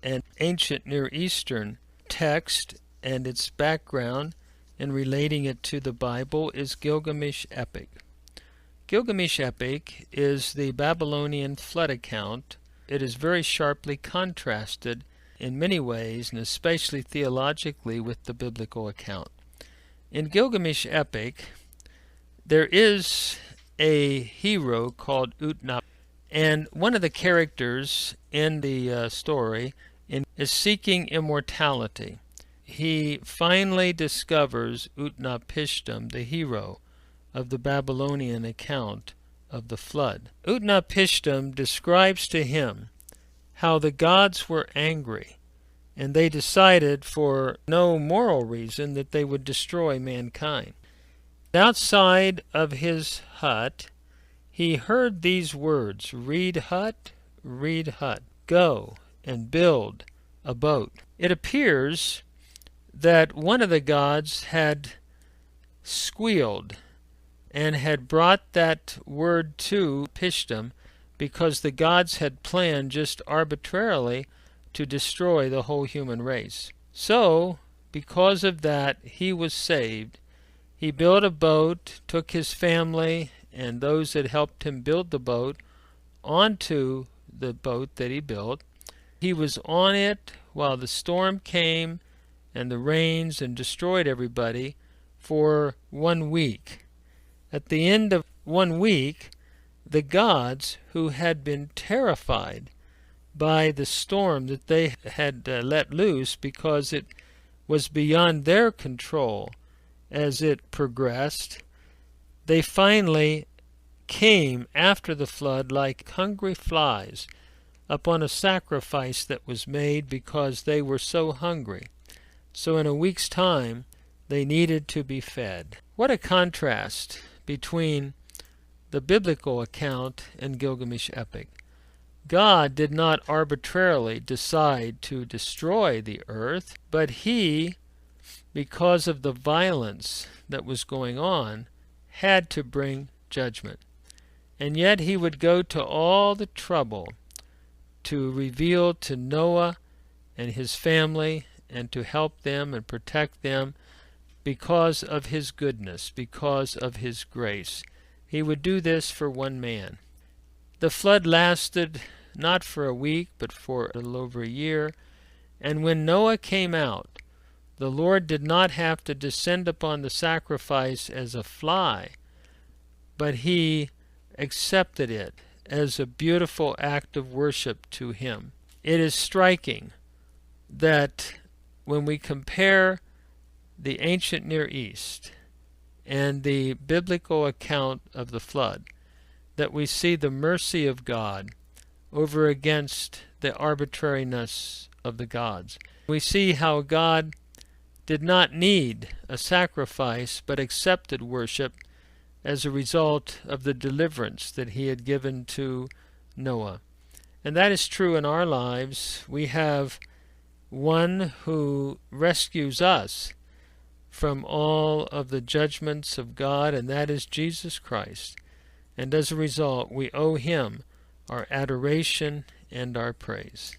an ancient Near Eastern text and its background and relating it to the Bible is Gilgamesh Epic. Gilgamesh Epic is the Babylonian flood account. It is very sharply contrasted in many ways, and especially theologically, with the biblical account. In Gilgamesh Epic, there is a hero called Utnapishtim, and one of the characters in the story is seeking immortality. He finally discovers Utnapishtim, the hero of the Babylonian account of the flood. Utnapishtim describes to him how the gods were angry, and they decided for no moral reason that they would destroy mankind. Outside of his hut, he heard these words, read hut, go and build a boat. It appears that one of the gods had squealed and had brought that word to Pishtim because the gods had planned just arbitrarily to destroy the whole human race. So, because of that, he was saved. He built a boat, took his family and those that helped him build the boat onto the boat that he built. He was on it while the storm came and the rains and destroyed everybody for 1 week. At the end of 1 week, the gods, who had been terrified by the storm that they had let loose because it was beyond their control as it progressed, they finally came after the flood like hungry flies upon a sacrifice that was made because they were so hungry. So in a week's time, they needed to be fed. What a contrast between the biblical account and Gilgamesh Epic. God did not arbitrarily decide to destroy the earth, but he, because of the violence that was going on, had to bring judgment. And yet he would go to all the trouble to reveal to Noah and his family and to help them and protect them because of his goodness, because of his grace. He would do this for one man. The flood lasted not for a week, but for a little over a year. And when Noah came out, the Lord did not have to descend upon the sacrifice as a fly, but he accepted it as a beautiful act of worship to him. It is striking that when we compare the ancient Near East and the biblical account of the flood, that we see the mercy of God over against the arbitrariness of the gods. We see how God did not need a sacrifice but accepted worship as a result of the deliverance that he had given to Noah. And that is true in our lives. We have one who rescues us from all of the judgments of God, and that is Jesus Christ. And as a result, we owe him our adoration and our praise.